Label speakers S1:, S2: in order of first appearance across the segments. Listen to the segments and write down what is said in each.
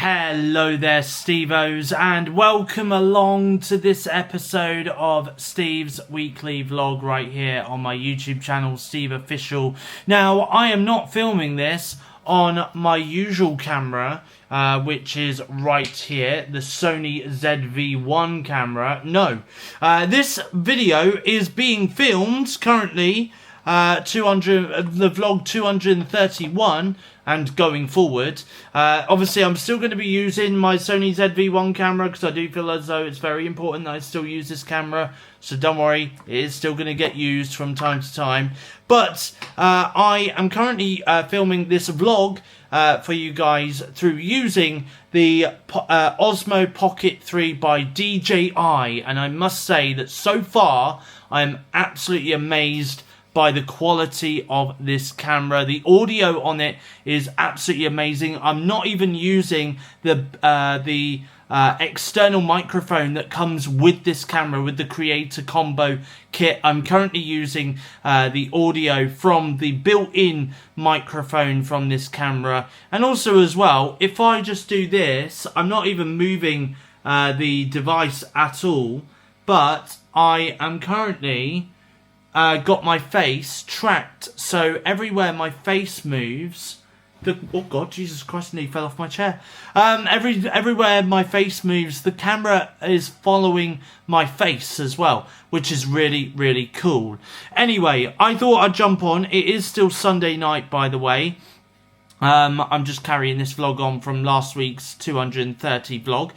S1: Hello there, Stevos, and welcome along to this episode of Steve's weekly vlog right here on my YouTube channel, SteveOfficial. Now, I am not filming this on my usual camera, which is right here, the Sony ZV-1 camera. No, this video is being filmed currently, the vlog 231, and going forward. Obviously, I'm still going to be using my Sony ZV-1 camera because I do feel as though it's very important that I still use this camera. So don't worry, it is still going to get used from time to time. But I am currently filming this vlog for you guys through using the Osmo Pocket 3 by DJI. And I must say that so far, I am absolutely amazed by the quality of this camera. The audio on it is absolutely amazing. I'm not even using the external microphone that comes with this camera, with the Creator Combo kit. I'm currently using the audio from the built-in microphone from this camera. And also as well, if I just do this, I'm not even moving the device at all, but I am currently got my face tracked, so everywhere my face moves, oh god, Jesus Christ, I nearly fell off my chair. Everywhere my face moves, the camera is following my face as well, which is really, really cool. Anyway, I thought I'd jump on. It is still Sunday night, by the way. I'm just carrying this vlog on from last week's 230 vlog.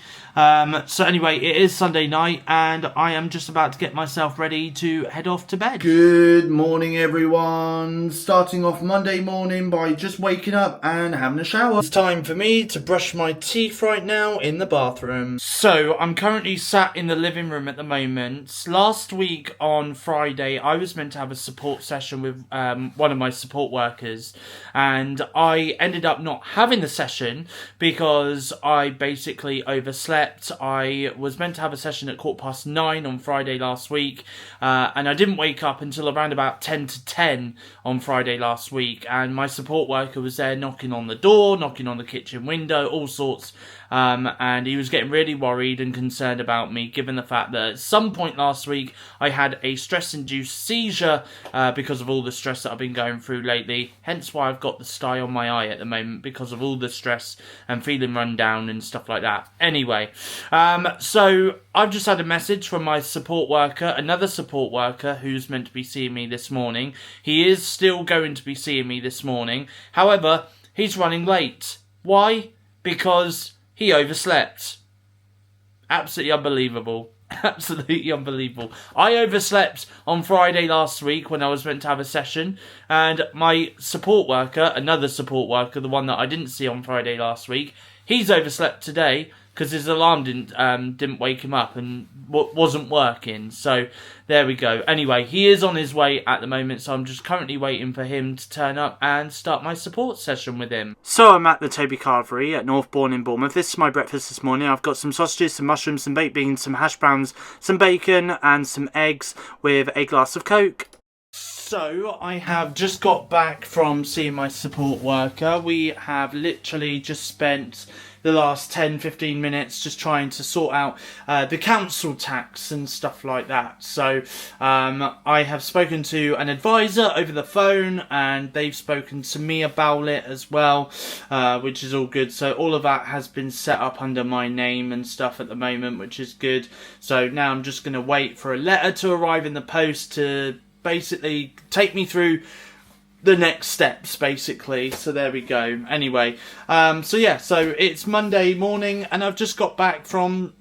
S1: So anyway, it is Sunday night and I am just about to get myself ready to head off to bed. Good morning, everyone. Starting off Monday morning by just waking up and having a shower. It's time for me to brush my teeth right now in the bathroom. So I'm currently sat in the living room at the moment. Last week on Friday, I was meant to have a support session with one of my support workers, and I ended up not having the session because I basically overslept. I was meant to have a session at 9:15 on Friday last week, and I didn't wake up until around about 10 to 10 on Friday last week, and my support worker was there knocking on the door, knocking on the kitchen window, all sorts, and he was getting really worried and concerned about me, given the fact that at some point last week I had a stress-induced seizure because of all the stress that I've been going through lately, hence why I've got the sty on my eye at the moment, because of all the stress and feeling run down and stuff like that. Anyway, so I've just had a message from my support worker, another support worker who's meant to be seeing me this morning. He is still going to be seeing me this morning. However, he's running late. Why? Because he overslept. Absolutely unbelievable. Absolutely unbelievable. I overslept on Friday last week when I was meant to have a session, and my support worker, another support worker, the one that I didn't see on Friday last week, he's overslept today because his alarm didn't wake him up and wasn't working. So there we go. Anyway, he is on his way at the moment, so I'm just currently waiting for him to turn up and start my support session with him. So I'm at the Toby Carvery at Northbourne in Bournemouth. This is my breakfast this morning. I've got some sausages, some mushrooms, some baked beans, some hash browns, some bacon and some eggs with a glass of Coke. So I have just got back from seeing my support worker. We have literally just spent the last 10-15 minutes just trying to sort out the council tax and stuff like that. So I have spoken to an advisor over the phone, and they've spoken to me about it as well, which is all good. So all of that has been set up under my name and stuff at the moment, which is good. So now I'm just going to wait for a letter to arrive in the post to basically take me through the next steps, basically. So there we go. Anyway, so yeah, so it's Monday morning and I've just got back from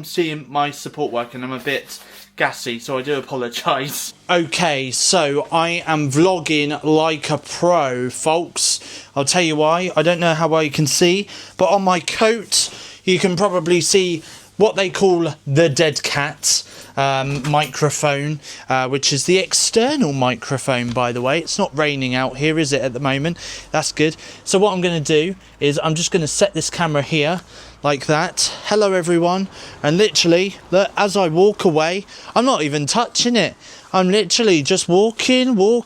S1: seeing my support worker, and I'm a bit gassy, so I do apologise. Okay, so I am vlogging like a pro, folks. I'll tell you why. I don't know how well you can see, but on my coat you can probably see what they call the dead cat microphone, which is the external microphone, by the way. It's not raining out here, is it, at the moment? That's good. So what I'm going to do is I'm just going to set this camera here like that. Hello everyone. And literally, look, as I walk away, I'm not even touching it. I'm literally just walking all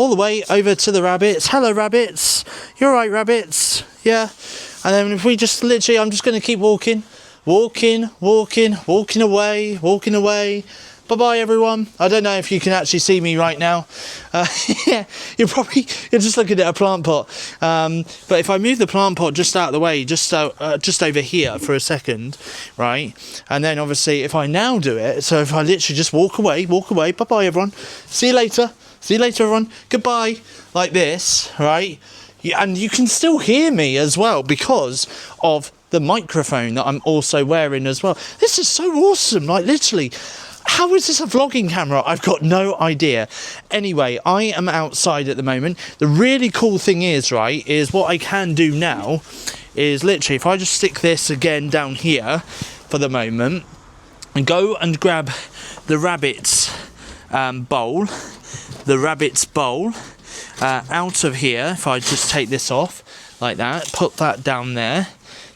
S1: the way over to the rabbits. Hello rabbits. You're right, rabbits. Yeah. And then if we just literally, I'm just going to keep walking away. Bye-bye, everyone. I don't know if you can actually see me right now. Yeah, you're just looking at a plant pot. But if I move the plant pot just out of the way, just over here for a second, right? And then obviously if I now do it, so if I literally just walk away. Bye-bye, everyone. See you later, everyone. Goodbye. Like this, right? Yeah, and you can still hear me as well because of the microphone that I'm also wearing as well. This is so awesome. Like, literally, how is this a vlogging camera? I've got no idea. Anyway, I am outside at the moment. The really cool thing is, right, is what I can do now is literally, if I just stick this again down here for the moment and go and grab the rabbit's bowl, out of here, if I just take this off like that, put that down there.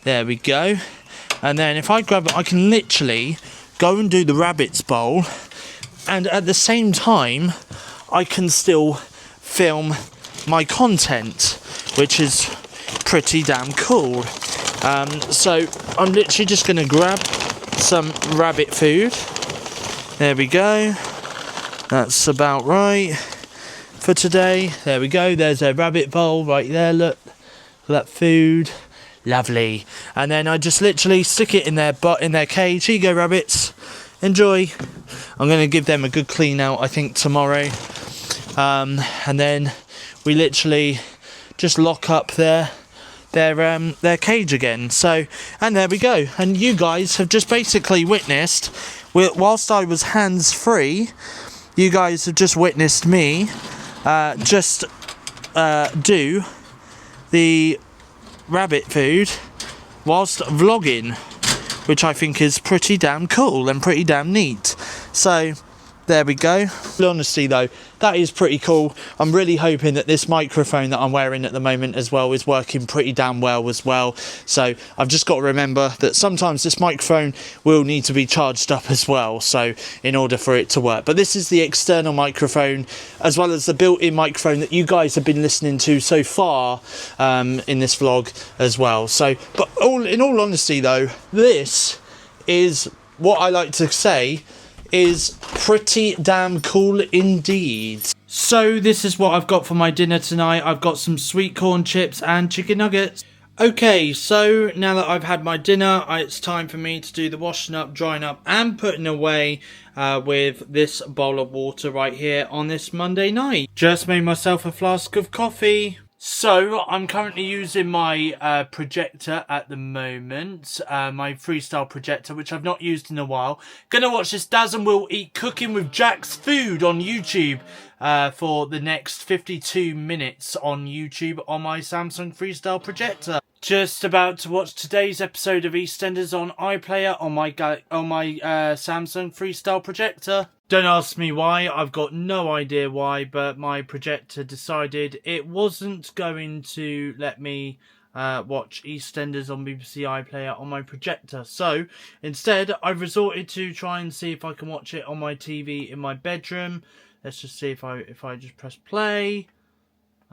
S1: There we go. And then if I grab it, I can literally go and do the rabbit's bowl, and at the same time I can still film my content, which is pretty damn cool. So I'm literally just going to grab some rabbit food. There we go. That's about right for today. There we go. There's a rabbit bowl right there. Look at that food. Lovely. And then I just literally stick it in their cage. Here you go, rabbits. Enjoy. I'm going to give them a good clean out, I think, tomorrow. And then we literally just lock up their cage again. So, and there we go. And you guys have just basically witnessed, whilst I was hands-free, you guys have just witnessed me do the rabbit food whilst vlogging, which I think is pretty damn cool and pretty damn neat. So there we go. Honestly though, that is pretty cool. I'm really hoping that this microphone that I'm wearing at the moment as well is working pretty damn well as well. So I've just got to remember that sometimes this microphone will need to be charged up as well, so in order for it to work. But this is the external microphone as well as the built-in microphone that you guys have been listening to so far in this vlog as well. So, but in all honesty though, this is what I like to say is pretty damn cool indeed. So this is what I've got for my dinner tonight. I've got some sweet corn chips and chicken nuggets. Okay, so now that I've had my dinner, it's time for me to do the washing up, drying up and putting away with this bowl of water right here on this Monday night. Just made myself a flask of coffee. So, I'm currently using my projector at the moment, my freestyle projector, which I've not used in a while. Gonna watch this Daz and Will Eat Cooking with Jack's Food on YouTube for the next 52 minutes on YouTube on my Samsung freestyle projector. Just about to watch today's episode of EastEnders on iPlayer on my Samsung freestyle projector. Don't ask me why, I've got no idea why, but my projector decided it wasn't going to let me watch EastEnders on BBC iPlayer on my projector. So, instead, I've resorted to try and see if I can watch it on my TV in my bedroom. Let's just see if I just press play.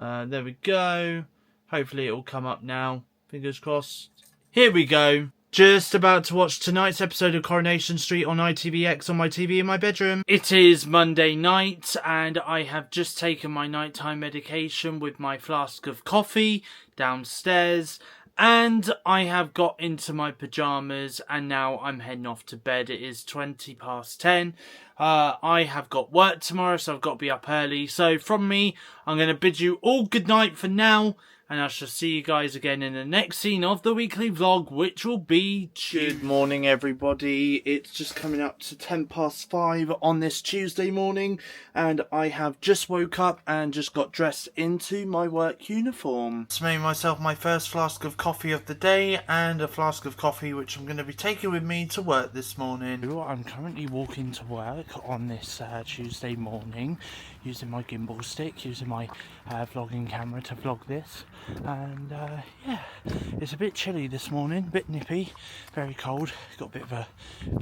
S1: There we go. Hopefully it will come up now. Fingers crossed. Here we go. Just about to watch tonight's episode of Coronation Street on ITVX on my TV in my bedroom. It is Monday night and I have just taken my nighttime medication with my flask of coffee downstairs, and I have got into my pyjamas and now I'm heading off to bed. It is 10:20. I have got work tomorrow, so I've got to be up early. So from me, I'm going to bid you all good night for now. And I shall see you guys again in the next scene of the weekly vlog, which will be Tuesday. Good morning, everybody. It's just coming up to 5:10 on this Tuesday morning. And I have just woke up and just got dressed into my work uniform. Just made myself my first flask of coffee of the day. And a flask of coffee which I'm going to be taking with me to work this morning. I'm currently walking to work on this Tuesday morning. Using my gimbal stick, using my vlogging camera to vlog this. And yeah, it's a bit chilly this morning, a bit nippy, very cold. Got a bit of a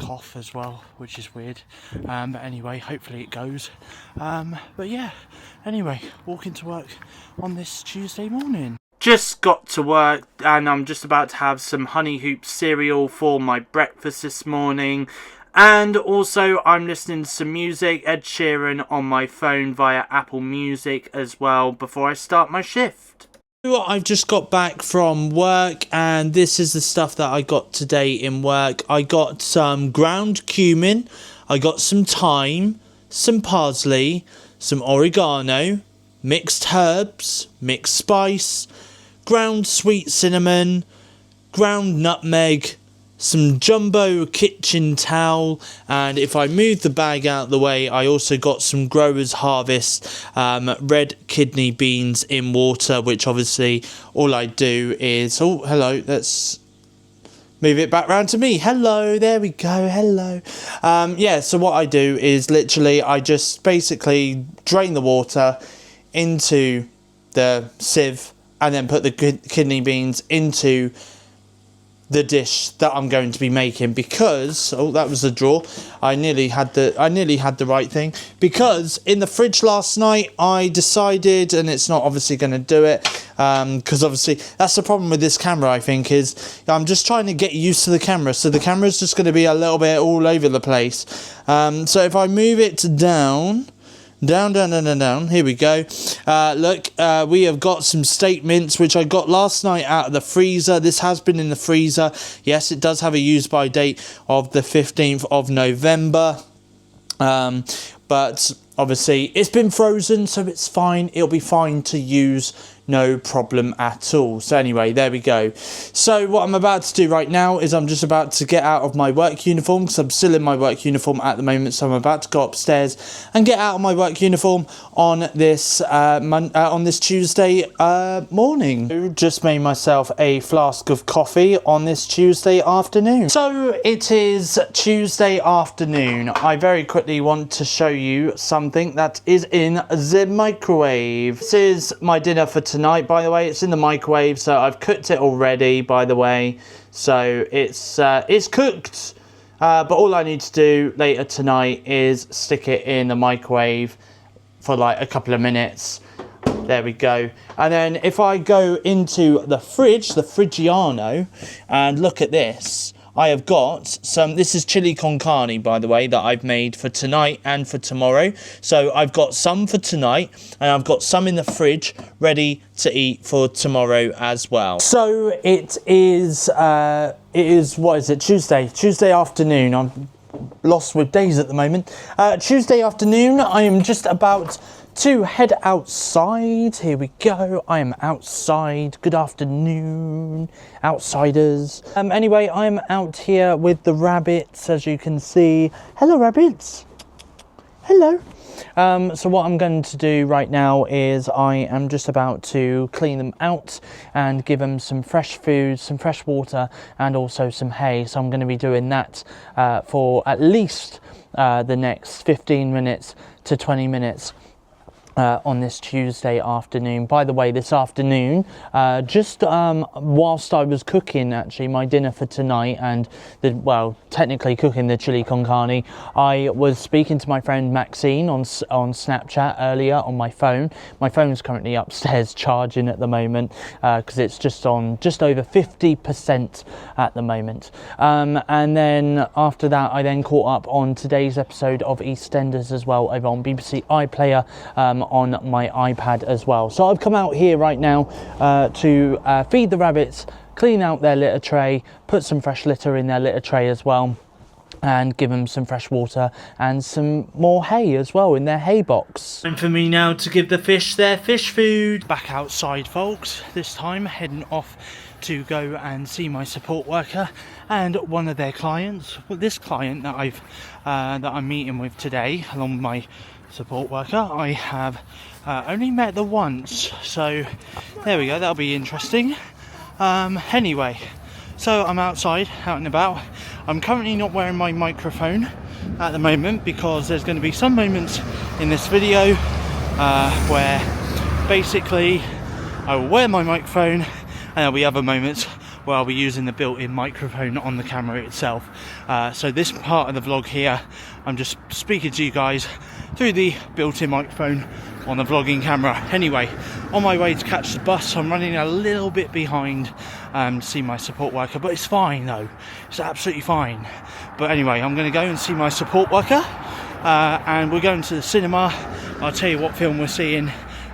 S1: cough as well, which is weird. But anyway, hopefully it goes. But yeah, anyway, walking to work on this Tuesday morning. just got to work and I'm just about to have some honey hoop cereal for my breakfast this morning. And also I'm listening to some music, Ed Sheeran, on my phone via Apple Music as well before I start my shift. I've just got back from work and this is the stuff that I got today in work. I got some ground cumin, I got some thyme, some parsley, some oregano, mixed herbs, mixed spice, ground sweet cinnamon, ground nutmeg, some jumbo kitchen towel, and if I move the bag out of the way, I also got some Growers Harvest red kidney beans in water, which obviously all I do is... Oh, hello, let's move it back round to me. Hello, there we go, hello. Yeah, so what I do is literally I just basically drain the water into the sieve and then put the kidney beans into the dish that I'm going to be making, because that was a draw. I nearly had the right thing, because in the fridge last night I decided, and it's not obviously going to do it, because obviously that's the problem with this camera, I think, is I'm just trying to get used to the camera, so the camera's just going to be a little bit all over the place. So if I move it down, here we go. Look, we have got some steak mince, which I got last night out of the freezer. This has been in the freezer. Yes, it does have a use by date of the 15th of November. But obviously it's been frozen, so it's fine. It'll be fine to use, no problem at all. So anyway, there we go. So what I'm about to do right now is I'm just about to get out of my work uniform, because I'm still in my work uniform at the moment. So I'm about to go upstairs and get out of my work uniform on this Tuesday morning. Just made myself a flask of coffee on this Tuesday afternoon. So it is Tuesday afternoon. I very quickly want to show you something that is in the microwave. This is my dinner for tonight, by the way. It's in the microwave, so I've cooked it already, by the way, so it's cooked, but all I need to do later tonight is stick it in the microwave for like a couple of minutes. There we go. And then if I go into the fridge, the Frigiano, and look at this, I have got some, this is chili con carne, by the way, that I've made for tonight and for tomorrow. So I've got some for tonight, and I've got some in the fridge ready to eat for tomorrow as well. So it is what is it, Tuesday afternoon. I'm lost with days at the moment. Tuesday afternoon, I am just about to head outside. Here we go. I am outside. Good afternoon, outsiders. Anyway, I'm out here with the rabbits, as you can see. Hello, rabbits. Hello. So what I'm going to do right now is I am just about to clean them out and give them some fresh food, some fresh water, and also some hay. So I'm going to be doing that for at least the next 15 minutes to 20 minutes. On this Tuesday afternoon. By the way, this afternoon, just whilst I was cooking actually my dinner for tonight and technically cooking the chili con carne, I was speaking to my friend Maxine on Snapchat earlier on my phone. My phone's currently upstairs charging at the moment because it's just on just over 50% at the moment. And then after that, I then caught up on today's episode of EastEnders as well over on BBC iPlayer on my iPad as well. So I've come out here right now to feed the rabbits, clean out their litter tray, put some fresh litter in their litter tray as well, and give them some fresh water and some more hay as well in their hay box. Time for me now to give the fish their fish food. Back outside, folks, this time heading off to go and see my support worker and one of their clients. Well, this client that I'm meeting with today, along with my support worker, I have only met the once, so there we go, that'll be interesting. Anyway, so I'm outside, out and about. I'm currently not wearing my microphone at the moment because there's going to be some moments in this video where basically I will wear my microphone, and there'll be other moments where I'll be using the built-in microphone on the camera itself. So this part of the vlog here, I'm just speaking to you guys through the built-in microphone on the vlogging camera. Anyway, on my way to catch the bus, I'm running a little bit behind to see my support worker, but it's fine though, it's absolutely fine. But anyway, I'm going to go and see my support worker, and we're going to the cinema. I'll tell you what film we're seeing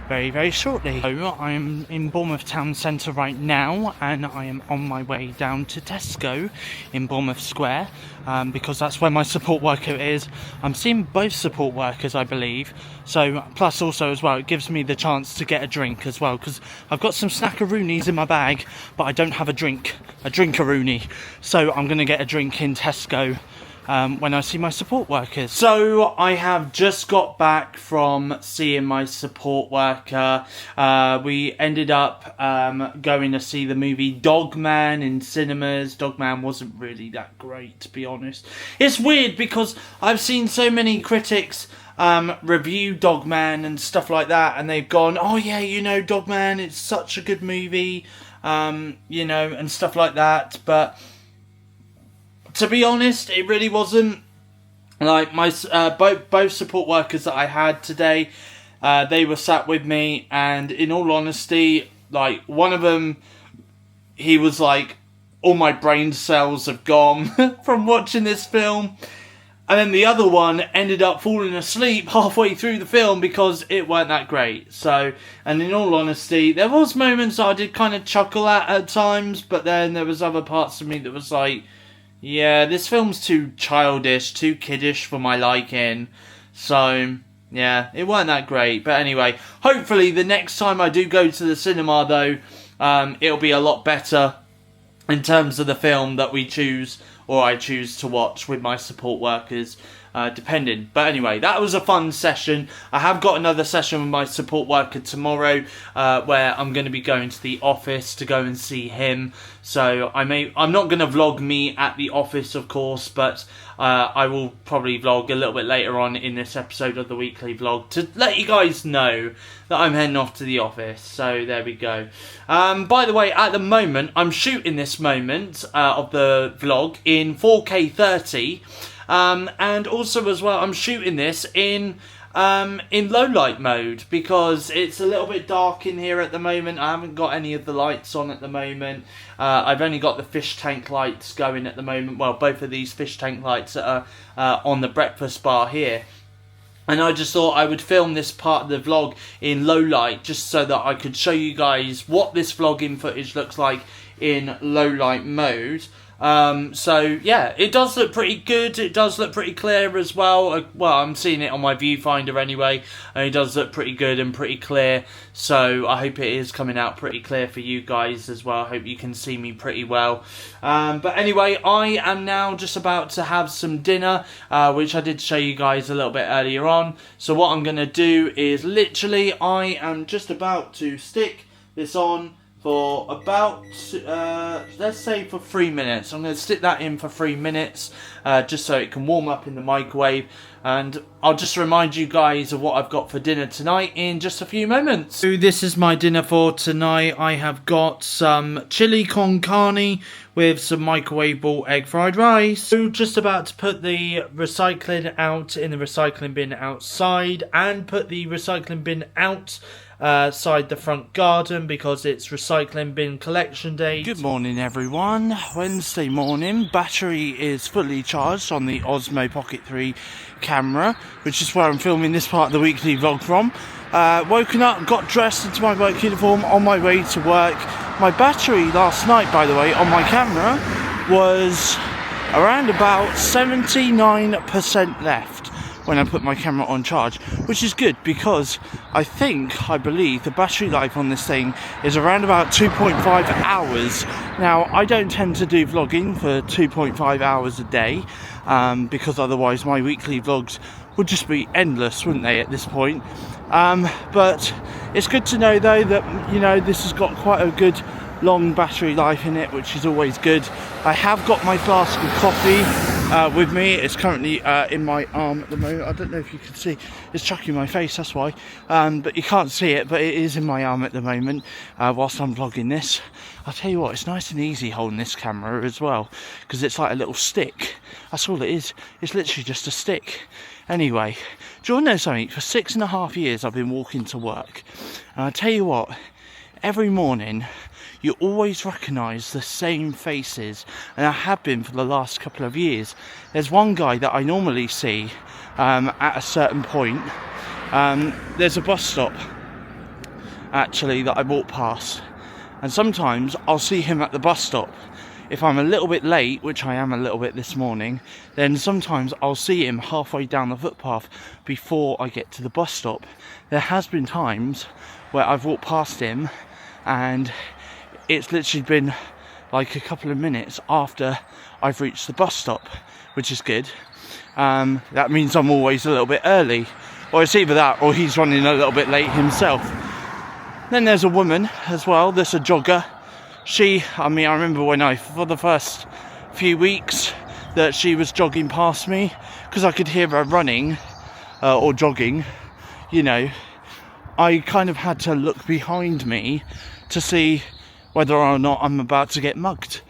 S1: very, very shortly. So I'm in Bournemouth town centre right now, and I am on my way down to Tesco in Bournemouth Square, because that's where my support worker is. I'm seeing both support workers, I believe. So plus also as well, it gives me the chance to get a drink as well, because I've got some snackaroonies in my bag, but I don't have a drinkaroonie. So I'm going to get a drink in Tesco when I see my support workers. So I have just got back from seeing my support worker. We ended up going to see the movie Dogman in cinemas. Dogman wasn't really that great, to be honest. It's weird because I've seen so many critics review Dogman and stuff like that, and they've gone, oh yeah, you know, Dogman, it's such a good movie, you know, and stuff like that. But to be honest, it really wasn't. Like, my both support workers that I had today, they were sat with me, and in all honesty, like, one of them, he was like, all my brain cells have gone from watching this film. And then the other one ended up falling asleep halfway through the film because it weren't that great. So, and in all honesty, there was moments I did kind of chuckle at times, but then there was other parts of me that was like, yeah, this film's too childish, too kiddish for my liking. So, yeah, it weren't that great. But anyway, hopefully the next time I do go to the cinema, though, it'll be a lot better in terms of the film that we choose, or I choose to watch with my support workers, depending. But anyway, that was a fun session. I have got another session with my support worker tomorrow, where I'm going to be going to the office to go and see him. So I'm not going to vlog me at the office, of course, but I will probably vlog a little bit later on in this episode of the weekly vlog to let you guys know that I'm heading off to the office. So there we go. By the way, at the moment, I'm shooting this moment of the vlog in 4K 30. And also as well, I'm shooting this in low light mode because it's a little bit dark in here at the moment. I haven't got any of the lights on at the moment. I've only got the fish tank lights going at the moment. Well, both of these fish tank lights that are on the breakfast bar here. And I just thought I would film this part of the vlog in low light just so that I could show you guys what this vlogging footage looks like in low light mode. So yeah, it does look pretty good. It does look pretty clear as well. Well, I'm seeing it on my viewfinder anyway, and it does look pretty good and pretty clear. So I hope it is coming out pretty clear for you guys as well. I hope you can see me pretty well. But anyway, I am now just about to have some dinner, which I did show you guys a little bit earlier on. So what I'm going to do is literally, I am just about to stick this on for about, let's say for 3 minutes. I'm going to stick that in for 3 minutes, just so it can warm up in the microwave. And I'll just remind you guys of what I've got for dinner tonight in just a few moments. So this is my dinner for tonight. I have got some chili con carne with some microwavable egg fried rice. So just about to put the recycling out in the recycling bin outside, and put the recycling bin outside the front garden because it's recycling bin collection day. Good morning everyone. Wednesday morning. Battery is fully charged on the Osmo Pocket 3 camera, which is where I'm filming this part of the weekly vlog from. Woken up, got dressed into my work uniform, on my way to work. My battery last night, by the way, on my camera was around about 79% left when I put my camera on charge, which is good because I believe the battery life on this thing is around about 2.5 hours. Now, I don't tend to do vlogging for 2.5 hours a day, because otherwise my weekly vlogs would just be endless, wouldn't they, at this point? But it's good to know though that, you know, this has got quite a good long battery life in it, which is always good. I have got my flask of coffee with me. It's currently in my arm at the moment. I don't know if you can see, it's chucking my face, that's why, but you can't see it, but it is in my arm at the moment whilst I'm vlogging this. I'll tell you what, it's nice and easy holding this camera as well, because it's like a little stick. That's all it is. It's literally just a stick. Anyway, do you want to know something? For 6.5 years I've been walking to work. And I tell you what, every morning you always recognise the same faces. And I have been for the last couple of years. There's one guy that I normally see at a certain point. There's a bus stop actually that I walk past. And sometimes I'll see him at the bus stop. If I'm a little bit late, which I am a little bit this morning, then sometimes I'll see him halfway down the footpath before I get to the bus stop. There has been times where I've walked past him and it's literally been like a couple of minutes after I've reached the bus stop, which is good. That means I'm always a little bit early, or it's either that or he's running a little bit late himself. Then there's a woman as well that's a jogger. I remember for the first few weeks that she was jogging past me, because I could hear her running or jogging, you know, I kind of had to look behind me to see whether or not I'm about to get mugged.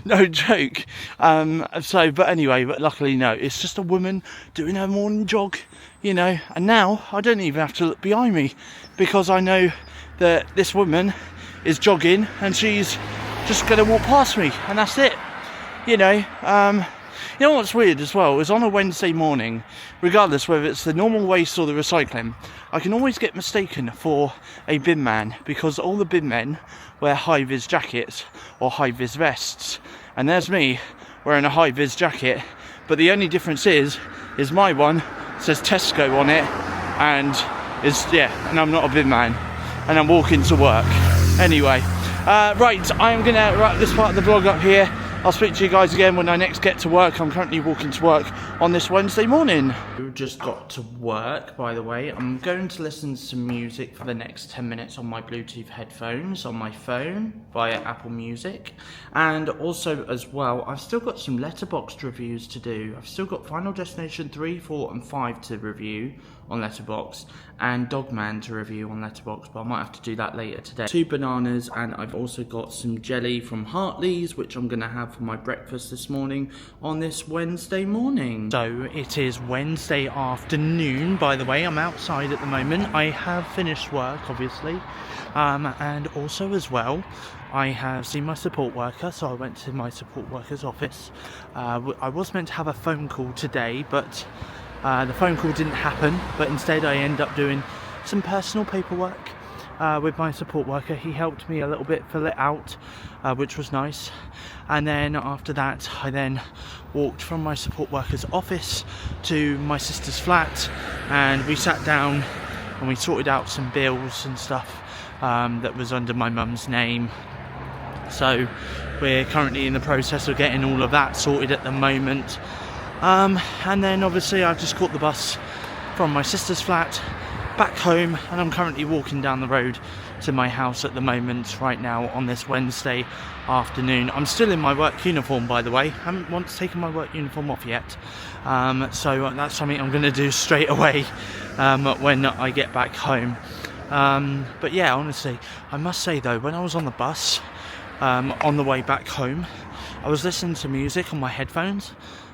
S1: No joke. But luckily no, it's just a woman doing her morning jog, you know, and now I don't even have to look behind me, because I know that this woman is jogging and she's just going to walk past me, and that's it, you know. You know what's weird as well is on a Wednesday morning, regardless whether it's the normal waste or the recycling, I can always get mistaken for a bin man, because all the bin men wear high-vis jackets or high-vis vests, and there's me wearing a high-vis jacket, but the only difference is my one says Tesco on it, and and I'm not a bin man, and I'm walking to work. Anyway, right, I'm going to wrap this part of the vlog up here. I'll speak to you guys again when I next get to work. I'm currently walking to work on this Wednesday morning. Just got to work, by the way. I'm going to listen to some music for the next 10 minutes on my Bluetooth headphones on my phone via Apple Music. And also as well, I've still got some Letterboxd reviews to do. I've still got Final Destination 3, 4 and 5 to review on Letterboxd, and Dogman to review on Letterboxd, but I might have to do that later today. 2 bananas, and I've also got some jelly from Hartley's, which I'm going to have for my breakfast this morning on this Wednesday morning. So it is Wednesday afternoon, by the way. I'm outside at the moment. I have finished work, obviously, and also as well, I have seen my support worker, so I went to my support worker's office. I was meant to have a phone call today, but the phone call didn't happen, but instead I ended up doing some personal paperwork with my support worker. He helped me a little bit fill it out, which was nice. And then after that, I then walked from my support worker's office to my sister's flat, and we sat down and we sorted out some bills and stuff that was under my mum's name. So we're currently in the process of getting all of that sorted at the moment. And then obviously I've just caught the bus from my sister's flat back home, and I'm currently walking down the road to my house at the moment right now on this Wednesday afternoon. I'm still in my work uniform, by the way. I haven't once taken my work uniform off yet, so that's something I'm going to do straight away when I get back home. But yeah, honestly, I must say though, when I was on the bus on the way back home, I was listening to music on my headphones,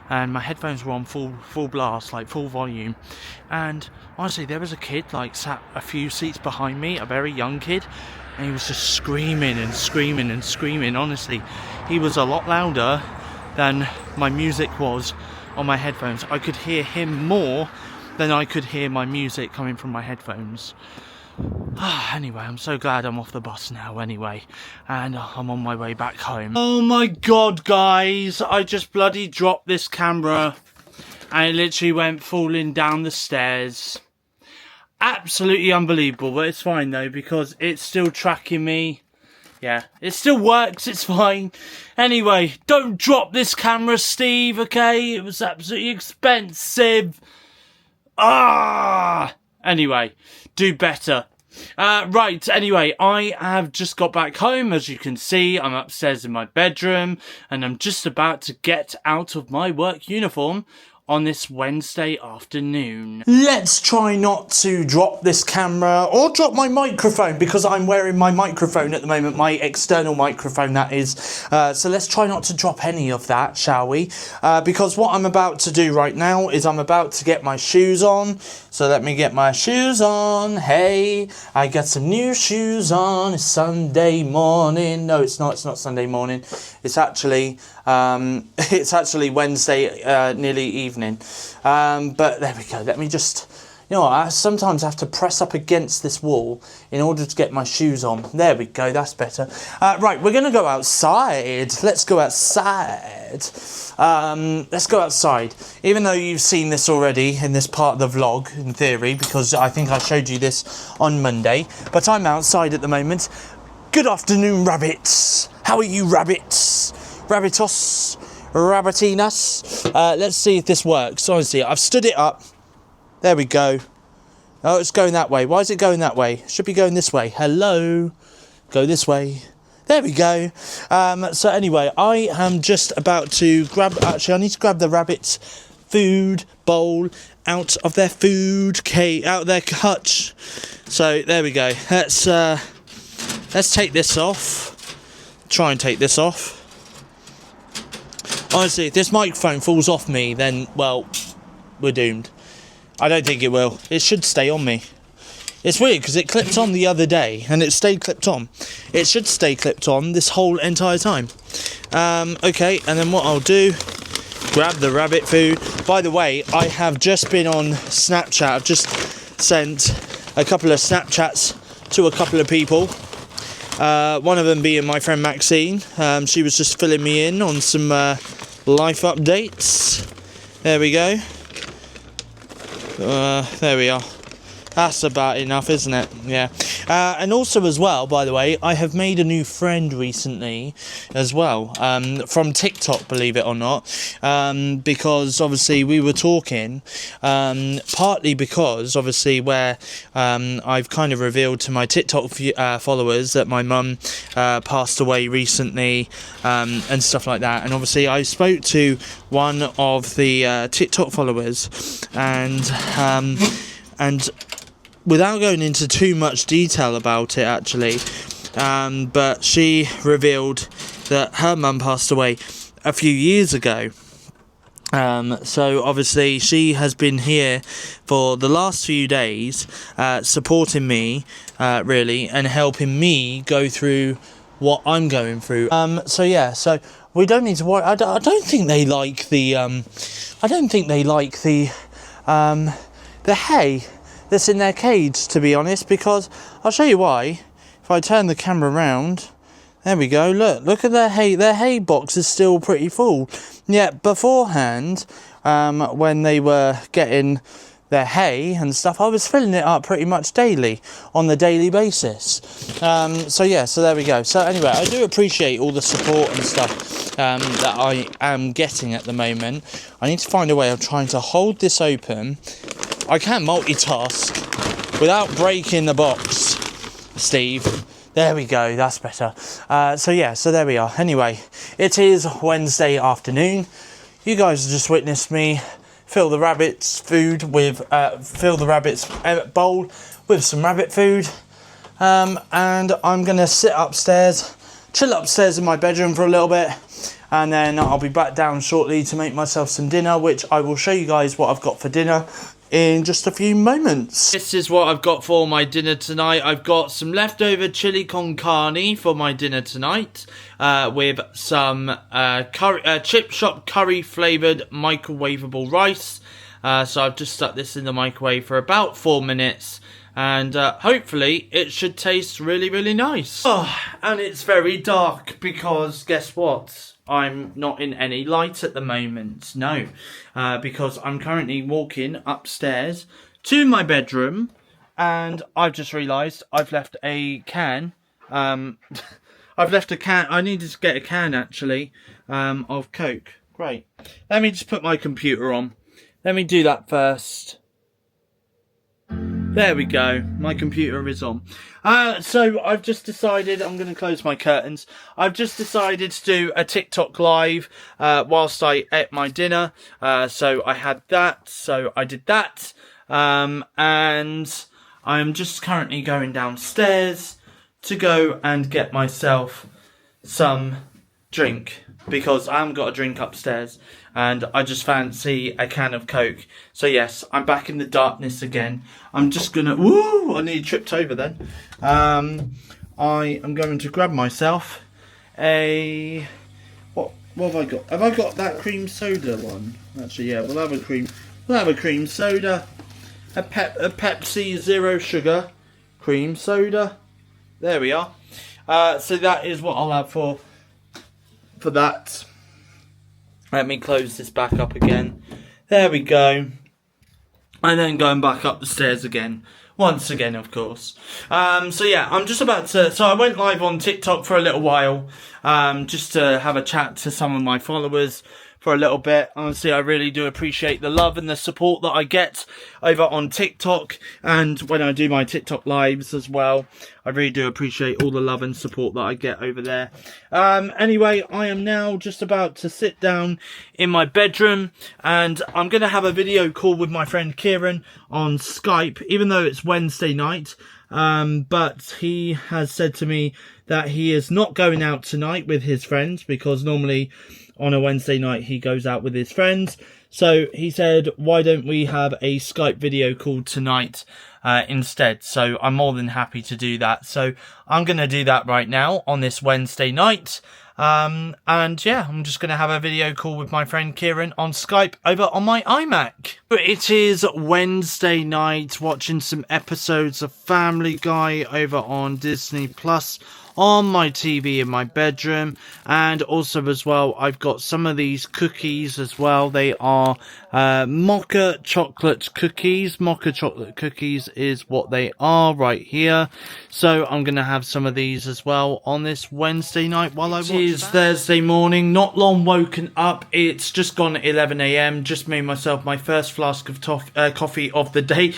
S1: and my headphones were on full blast, like full volume, and honestly there was a kid like sat a few seats behind me, a very young kid, and he was just screaming and screaming and screaming. Honestly, he was a lot louder than my music was on my headphones. I could hear him more than I could hear my music coming from my headphones. Anyway, I'm so glad I'm off the bus now anyway, and I'm on my way back home. Oh my god, guys, I just bloody dropped this camera and it literally went falling down the stairs. Absolutely unbelievable, but it's fine though, because it's still tracking me. Yeah, it still works, it's fine. Anyway, don't drop this camera, Steve, okay? It was absolutely expensive. Anyway, do better. Right, anyway, I have just got back home. As you can see, I'm upstairs in my bedroom, and I'm just about to get out of my work uniform on this Wednesday afternoon.
S2: Let's try not to drop this camera or drop my microphone, because I'm wearing my microphone at the moment, my external microphone that is. So let's try not to drop any of that, shall we? Because what I'm about to do right now is I'm about to get my shoes on. So let me get my shoes on. Hey, I got some new shoes on. It's Sunday morning. No, it's not Sunday morning. It's actually Wednesday, nearly evening. But there we go. Let me just, you know, I sometimes have to press up against this wall in order to get my shoes on. There we go. That's better. Right, we're going to go outside. Let's go outside. Let's go outside. Even though you've seen this already in this part of the vlog, in theory, because I think I showed you this on Monday. But I'm outside at the moment. Good afternoon, rabbits. How are you, rabbits? Rabbitos? Rabbitinas? Let's see if this works. Honestly, I've stood it up. There we go. Oh, it's going that way. Why is it going that way? It should be going this way. Hello. Go this way. There we go. So anyway, I am just about to grab... Actually, I need to grab the rabbits' food bowl out of their food cage, out of their hutch. So there we go. Let's take this off. Try and take this off. Honestly, if this microphone falls off me, then, well, we're doomed. I don't think it will. It should stay on me. It's weird because it clipped on the other day and it stayed clipped on. It should stay clipped on this whole entire time. Okay, and then what I'll do, grab the rabbit food. By the way, I have just been on Snapchat. I've just sent a couple of Snapchats to a couple of people. One of them being my friend Maxine. She was just filling me in on some life updates. There we go. There we are. That's about enough, isn't it? Yeah. And also as well, by the way, I have made a new friend recently as well, from TikTok, believe it or not, because obviously we were talking, partly because obviously where I've kind of revealed to my TikTok followers that my mum passed away recently, and stuff like that. And obviously I spoke to one of the TikTok followers, and without going into too much detail about it, actually, but she revealed that her mum passed away a few years ago. So obviously she has been here for the last few days, supporting me, really, and helping me go through what I'm going through. So yeah, so we don't need to worry. I don't think they like the, the hay that's in their cage, to be honest, because I'll show you why. If I turn the camera around, there we go. Look at their hay. Their hay box is still pretty full. Yeah, beforehand, when they were getting their hay and stuff, I was filling it up pretty much daily, on the daily basis. So yeah, so there we go. So anyway, I do appreciate all the support and stuff that I am getting at the moment. I need to find a way of trying to hold this open. I can't multitask without breaking the box, Steve. There we go, that's better. So yeah, so there we are. Anyway, it is Wednesday afternoon. You guys just witnessed me fill the rabbit's food with, fill the rabbit's bowl with some rabbit food. And I'm gonna sit upstairs, chill upstairs in my bedroom for a little bit. And then I'll be back down shortly to make myself some dinner, which I will show you guys what I've got for dinner in just a few moments.
S1: This is what I've got for my dinner tonight. I've got some leftover chili con carne for my dinner tonight, with some chip shop curry flavoured microwavable rice. So I've just stuck this in the microwave for about 4 minutes, and hopefully it should taste really, really nice. Oh, and it's very dark because guess what? I'm not in any light at the moment, no, because I'm currently walking upstairs to my bedroom, and I've just realised I've left a can, I needed to get a can, actually, of Coke. Great. Let me just put my computer on. Let me do that first. There we go. My computer is on. So I've just decided I'm going to close my curtains. I've just decided to do a TikTok live whilst I ate my dinner. So I had that. So I did that. And I'm just currently going downstairs to go and get myself some drink, because I haven't got a drink upstairs and I just fancy a can of Coke. So yes, I'm back in the darkness again. I'm just gonna, woo, I nearly tripped over then. I am going to grab myself a, what have I got? Have I got that cream soda one? Actually, yeah, we'll have a cream soda, a Pepsi Zero Sugar cream soda. There we are. So that is what I'll have for that. Let me close this back up again. There we go. And then going back up the stairs again. Once again, of course. So yeah, I'm just about to... So I went live on TikTok for a little while. Just to have a chat to some of my followers for a little bit. Honestly, I really do appreciate the love and the support that I get over on TikTok, and when I do my TikTok lives as well. I really do appreciate all the love and support that I get over there. Anyway, I am now just about to sit down in my bedroom, and I'm going to have a video call with my friend Kieran on Skype, even though it's Wednesday night. But he has said to me that he is not going out tonight with his friends, because normally on a Wednesday night he goes out with his friends. So he said, why don't we have a Skype video call tonight instead? So I'm more than happy to do that. So I'm going to do that right now on this Wednesday night. And yeah, I'm just going to have a video call with my friend Kieran on Skype over on my iMac. It is Wednesday night, watching some episodes of Family Guy over on Disney Plus on my TV in my bedroom. And also as well, I've got some of these cookies as well. They are mocha chocolate cookies. Mocha chocolate cookies is what they are right here. So I'm going to have some of these as well on this Wednesday night while I watch that. It is Thursday morning, not long woken up. It's just gone 11 AM. Just made myself my first flask of coffee of the day.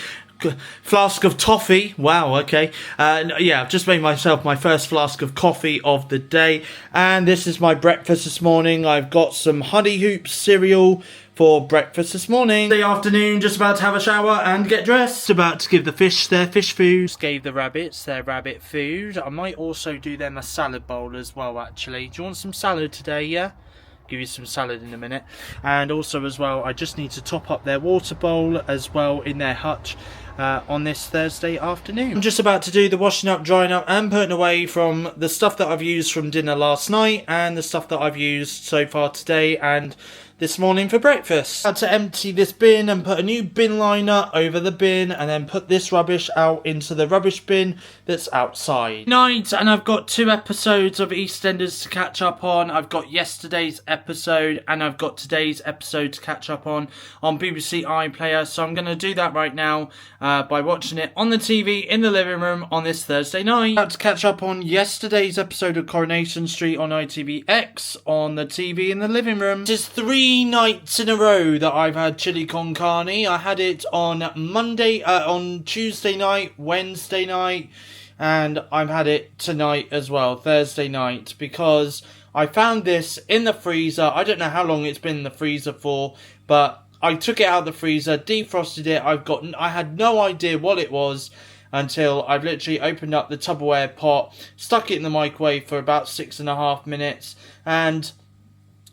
S1: Flask of toffee. Wow, okay. Yeah, I've just made myself my first flask of coffee of the day. And this is my breakfast this morning. I've got some Honey Hoops cereal for breakfast this morning. Day afternoon, just about to have a shower and get dressed. About to give the fish their fish food. Just gave the rabbits their rabbit food. I might also do them a salad bowl as well, actually. Do you want some salad today, yeah? Give you some salad in a minute. And also as well, I just need to top up their water bowl as well in their hutch on this Thursday afternoon. I'm just about to do the washing up, drying up and putting away from the stuff that I've used from dinner last night and the stuff that I've used so far today and this morning for breakfast. I had to empty this bin and put a new bin liner over the bin, and then put this rubbish out into the rubbish bin that's outside. Night, and I've got 2 episodes of EastEnders to catch up on. I've got yesterday's episode and I've got today's episode to catch up on BBC iPlayer. So I'm going to do that right now by watching it on the TV in the living room on this Thursday night. About to catch up on yesterday's episode of Coronation Street on ITVX on the TV in the living room. This is 3 nights in a row that I've had chili con carne. I had it on on Tuesday night, Wednesday night, and I've had it tonight as well, Thursday night, because I found this in the freezer. I don't know how long it's been in the freezer for, but I took it out of the freezer, defrosted it. I had no idea what it was until I've literally opened up the Tupperware pot, stuck it in the microwave for about 6.5 minutes, and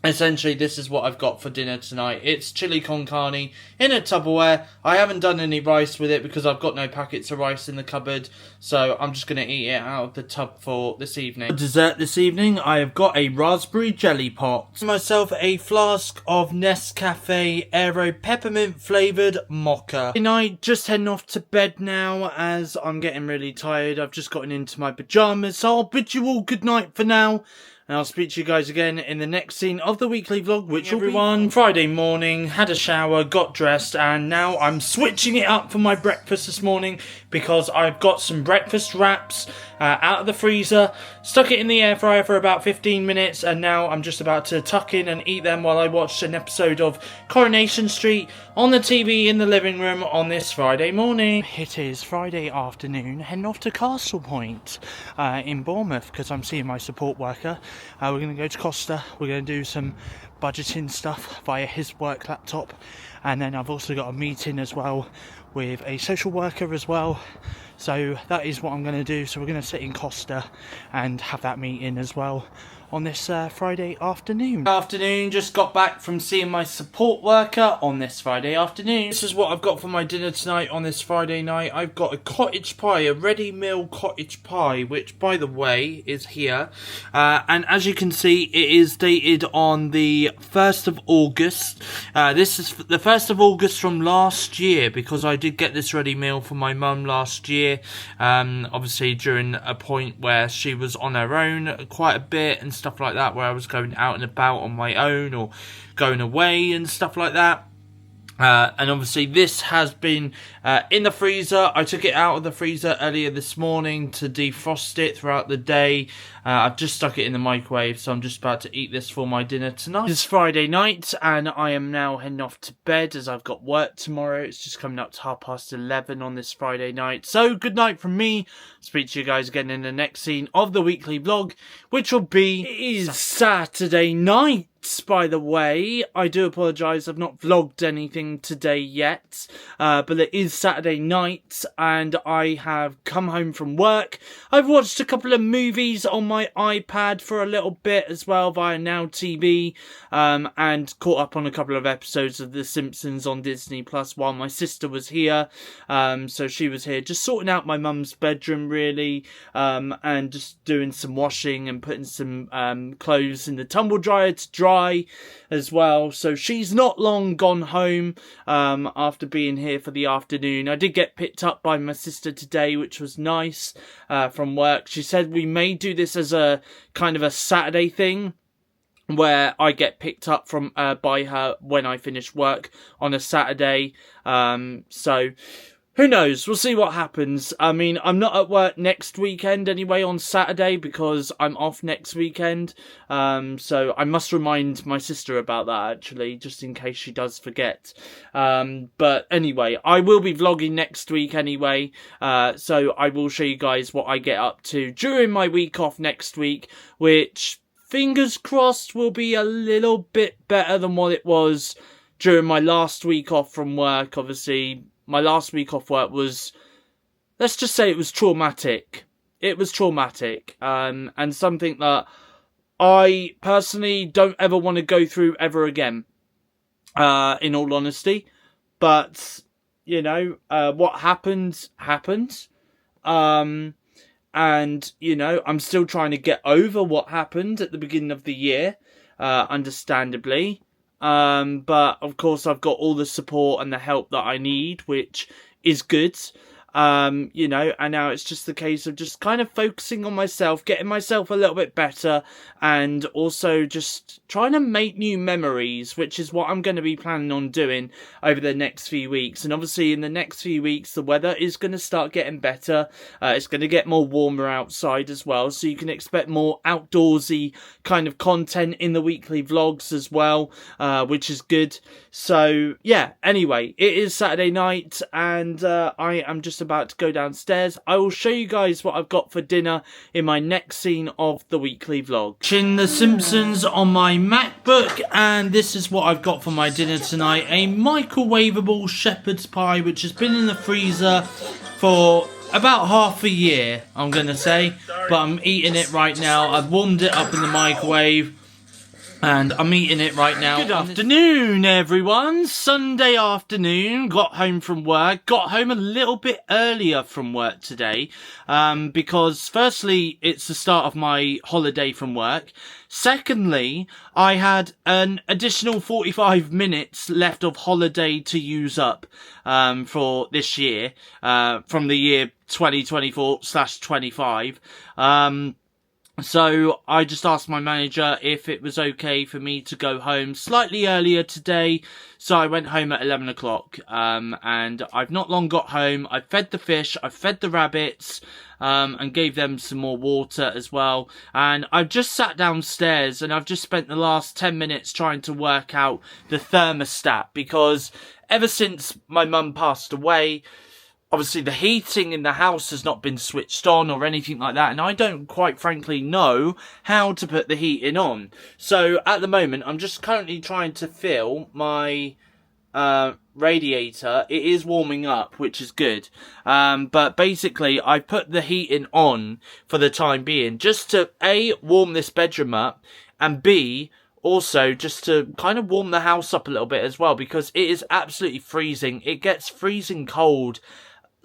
S1: essentially, this is what I've got for dinner tonight. It's chili con carne in a Tupperware. I haven't done any rice with it because I've got no packets of rice in the cupboard. So I'm just going to eat it out of the tub for this evening. For dessert this evening, I have got a raspberry jelly pot. Myself a flask of Nescafe Aero peppermint flavoured mocha. And I just heading off to bed now as I'm getting really tired. I've just gotten into my pyjamas. So I'll bid you all good night for now. and I'll speak to you guys again in the next scene of the weekly vlog, which will be on Friday morning. Had a shower, got dressed, and now I'm switching it up for my breakfast this morning because I've got some breakfast wraps out of the freezer, stuck it in the air fryer for about 15 minutes, and now I'm just about to tuck in and eat them while I watch an episode of Coronation Street on the TV in the living room on this Friday morning. It is Friday afternoon, heading off to Castle Point in Bournemouth because I'm seeing my support worker. We're going to go to Costa, we're going to do some budgeting stuff via his work laptop, and then I've also got a meeting as well with a social worker as well. So that is what I'm going to do. So we're going to sit in Costa and have that meeting as well on this Friday afternoon. Just got back from seeing my support worker on this Friday afternoon. This is what I've got for my dinner tonight on this Friday night. I've got a cottage pie, a ready meal cottage pie, which by the way is here. And as you can see, it is dated on the 1st of August. This is the 1st of August from last year because I did get this ready meal for my mum last year. Obviously during a point where she was on her own quite a bit and stuff like that, where I was going out and about on my own or going away and stuff like that. And obviously this has been in the freezer. I took it out of the freezer earlier this morning to defrost it throughout the day. I've just stuck it in the microwave, so I'm just about to eat this for my dinner tonight. It's Friday night and I am now heading off to bed as I've got work tomorrow. It's just coming up to 11:30 on this Friday night. So good night from me. Speak to you guys again in the next scene of the weekly vlog, which will be Saturday night. By the way, I do apologise, I've not vlogged anything today yet, but it is Saturday night and I have come home from work. I've watched a couple of movies on my iPad for a little bit as well via Now TV, and caught up on a couple of episodes of The Simpsons on Disney Plus while my sister was here. So she was here just sorting out my mum's bedroom really, and just doing some washing and putting some clothes in the tumble dryer to dry as well. So she's not long gone home after being here for the afternoon. I did get picked up by my sister today, which was nice, from work. She said we may do this as a kind of a Saturday thing, where I get picked up from by her when I finish work on a Saturday. So who knows? We'll see what happens. I mean, I'm not at work next weekend anyway on Saturday because I'm off next weekend. So I must remind my sister about that actually, just in case she does forget. But anyway, I will be vlogging next week anyway. So I will show you guys what I get up to during my week off next week, which fingers crossed will be a little bit better than what it was during my last week off from work. Obviously, my last week off work was, let's just say it was traumatic. It was traumatic, and something that I personally don't ever want to go through ever again, in all honesty. But, you know, what happened, happened. And, you know, I'm still trying to get over what happened at the beginning of the year, understandably. But of course I've got all the support and the help that I need, which is good. You know, and now it's just the case of just kind of focusing on myself, getting myself a little bit better, and also just trying to make new memories, which is what I'm going to be planning on doing over the next few weeks. And obviously in the next few weeks, the weather is going to start getting better. It's going to get more warmer outside as well, so you can expect more outdoorsy kind of content in the weekly vlogs as well, which is good. So yeah, anyway, it is Saturday night and I am just about to go downstairs. I will show you guys what I've got for dinner in my next scene of the weekly vlog. Watching The Simpsons on my MacBook, and this is what I've got for my dinner tonight. A microwavable shepherd's pie, which has been in the freezer for about half a year, I'm going to say. But I'm eating it right now. I've warmed it up in the microwave, and I'm eating it right now. Good afternoon, everyone. Sunday afternoon. Got home from work. Got home a little bit earlier from work today. Because firstly, it's the start of my holiday from work. Secondly, I had an additional 45 minutes left of holiday to use up, for this year, from the year 2024/25. So I just asked my manager if it was okay for me to go home slightly earlier today. So I went home at 11 o'clock. And I've not long got home. I fed the fish, I fed the rabbits, and gave them some more water as well. And I've just sat downstairs and I've just spent the last 10 minutes trying to work out the thermostat, because ever since my mum passed away, obviously the heating in the house has not been switched on or anything like that, and I don't quite frankly know how to put the heating on. So at the moment I'm just currently trying to fill my radiator. It is warming up, which is good, but basically I put the heating on for the time being just to A, warm this bedroom up, and B, also just to kind of warm the house up a little bit as well, because it is absolutely freezing. It gets freezing cold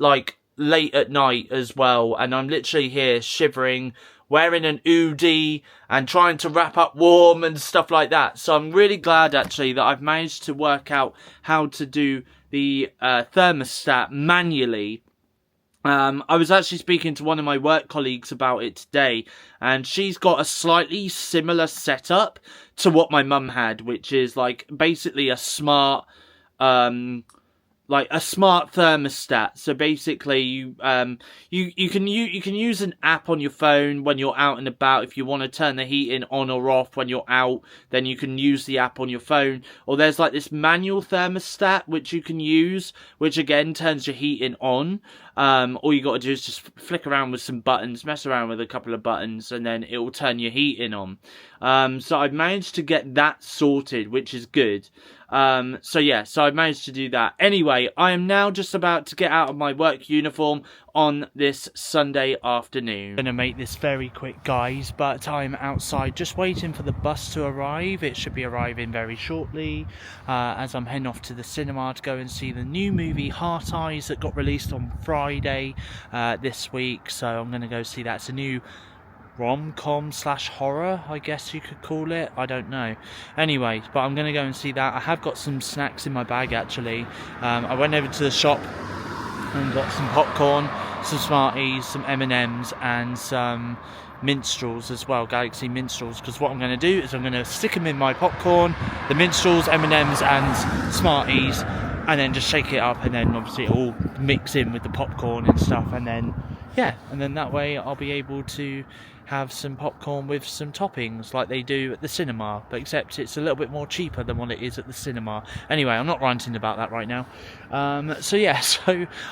S1: like late at night as well, and I'm literally here shivering, wearing an hoodie and trying to wrap up warm and stuff like that. So I'm really glad actually that I've managed to work out how to do the thermostat manually. I was actually speaking to one of my work colleagues about it today, and she's got a slightly similar setup to what my mum had, which is like basically a smart thermostat. So basically you can use an app on your phone when you're out and about. If you want to turn the heating on or off when you're out, then you can use the app on your phone. Or there's like this manual thermostat which you can use, which again turns your heating on. All you got to do is just flick around with some buttons, mess around with a couple of buttons, and then it will turn your heating on. So I've managed to get that sorted, which is good. So I've managed to do that. Anyway, I am now just about to get out of my work uniform on this Sunday afternoon. I'm going to make this very quick, guys, but I'm outside just waiting for the bus to arrive. It should be arriving very shortly, as I'm heading off to the cinema to go and see the new movie Heart Eyes that got released on Friday this week. So I'm going to go see that. It's a new rom-com slash horror, I guess you could call it. I don't know. Anyway, but I'm going to go and see that. I have got some snacks in my bag actually. I went over to the shop and got some popcorn, some Smarties, some M&Ms and some minstrels as well, Galaxy minstrels, because what I'm going to do is I'm going to stick them in my popcorn, the minstrels, M&Ms and Smarties, and then just shake it up, and then obviously it all mix in with the popcorn and stuff, and then that way I'll be able to have some popcorn with some toppings like they do at the cinema, but except it's a little bit more cheaper than what it is at the cinema. Anyway, I'm not ranting about that right now. So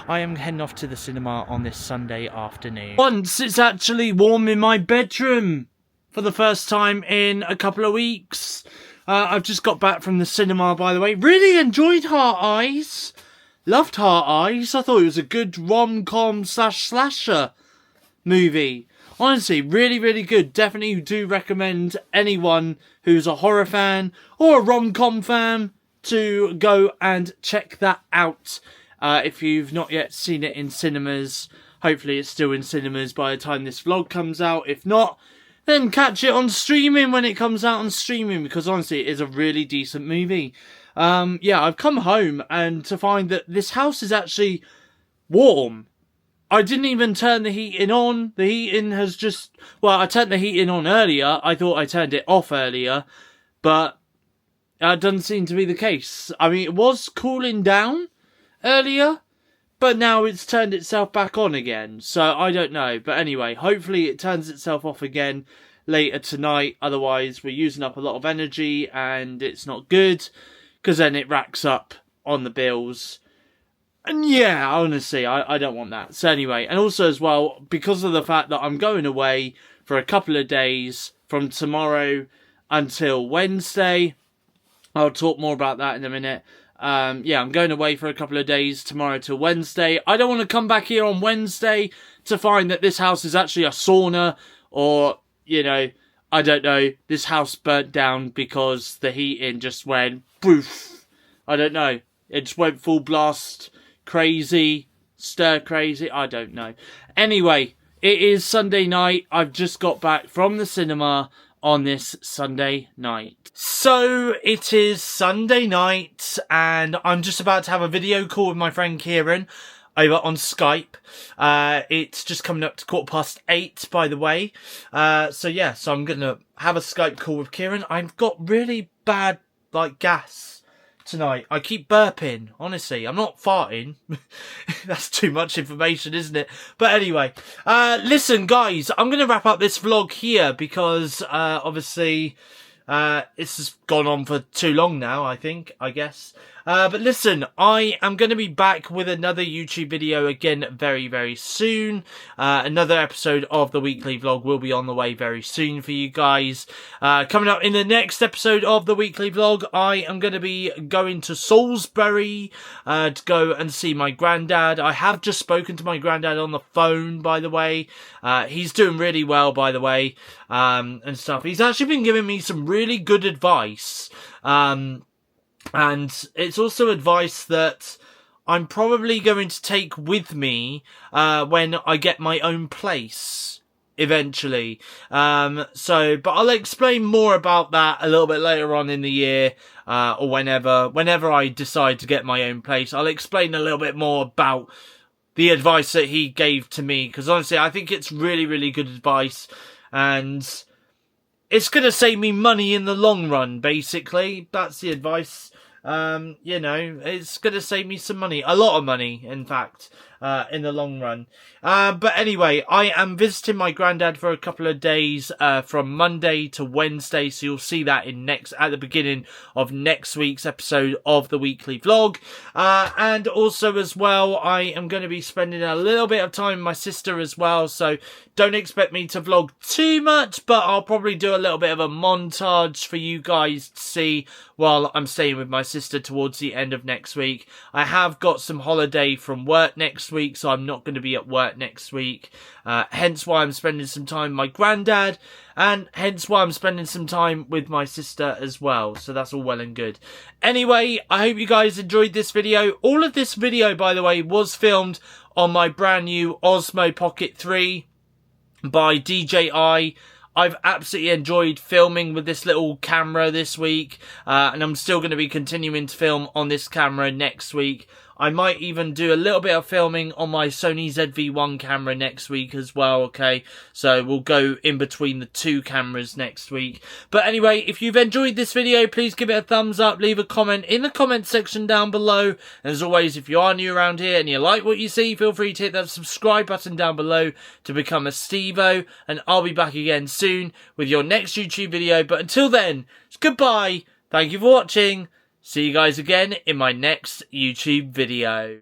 S1: I am heading off to the cinema on this Sunday afternoon. Once it's actually warm in my bedroom for the first time in a couple of weeks. I've just got back from the cinema, by the way. Really enjoyed Heart Eyes. Loved Heart Eyes. I thought it was a good rom-com slash slasher movie. Honestly, really, really good. Definitely do recommend anyone who's a horror fan or a rom-com fan to go and check that out. If you've not yet seen it in cinemas, hopefully it's still in cinemas by the time this vlog comes out. If not, then catch it on streaming when it comes out on streaming, because honestly, it is a really decent movie. I've come home and to find that this house is actually warm. I didn't even turn the heating on. The heating has just... Well, I turned the heating on earlier. I thought I turned it off earlier. But that doesn't seem to be the case. I mean, it was cooling down earlier, but now it's turned itself back on again. So I don't know. But anyway, hopefully it turns itself off again later tonight. Otherwise, we're using up a lot of energy and it's not good, because then it racks up on the bills. And yeah, honestly, I don't want that. So anyway, and also as well, because of the fact that I'm going away for a couple of days from tomorrow until Wednesday, I'll talk more about that in a minute. I'm going away for a couple of days tomorrow till Wednesday. I don't want to come back here on Wednesday to find that this house is actually a sauna, or, I don't know, this house burnt down because the heating just went poof. I don't know. It just went full blast. Crazy, stir crazy, I don't know. Anyway, it is Sunday night. I've just got back from the cinema on this Sunday night. So it is Sunday night and I'm just about to have a video call with my friend Kieran. over on Skype. It's just coming up to 8:15, by the way. So yeah, so I'm going to have a Skype call with Kieran. I've got really bad, gas tonight. I keep burping, honestly. I'm not farting. That's too much information, isn't it? But anyway, listen, guys, I'm going to wrap up this vlog here because, obviously, this has gone on for too long now, I guess. But listen, I am going to be back with another YouTube video again very, very soon. Another episode of the weekly vlog will be on the way very soon for you guys. Coming up in the next episode of the weekly vlog, I am going to be going to Salisbury to go and see my granddad. I have just spoken to my granddad on the phone, by the way. He's doing really well, by the way, and stuff. He's actually been giving me some really good advice. And it's also advice that I'm probably going to take with me when I get my own place eventually. But I'll explain more about that a little bit later on in the year, or whenever I decide to get my own place. I'll explain a little bit more about the advice that he gave to me, because honestly, I think it's really, really good advice, and it's going to save me money in the long run, basically. That's the advice. You know, it's going to save me some money. A lot of money, in fact, in the long run. But anyway, I am visiting my granddad for a couple of days, from Monday to Wednesday. So you'll see that at the beginning of next week's episode of the weekly vlog. And also as well, I am going to be spending a little bit of time with my sister as well. So don't expect me to vlog too much, but I'll probably do a little bit of a montage for you guys to see while I'm staying with my sister towards the end of next week. I have got some holiday from work next week, so I'm not going to be at work next week. Hence why I'm spending some time with my granddad, and hence why I'm spending some time with my sister as well. So that's all well and good. Anyway, I hope you guys enjoyed this video. All of this video, by the way, was filmed on my brand new Osmo Pocket 3 by DJI. I've absolutely enjoyed filming with this little camera this week, and I'm still going to be continuing to film on this camera next week. I might even do a little bit of filming on my Sony ZV-1 camera next week as well, okay? So we'll go in between the two cameras next week. But anyway, if you've enjoyed this video, please give it a thumbs up, leave a comment in the comment section down below. And as always, if you are new around here and you like what you see, feel free to hit that subscribe button down below to become a Stevo. And I'll be back again soon with your next YouTube video. But until then, it's goodbye. Thank you for watching. See you guys again in my next YouTube video.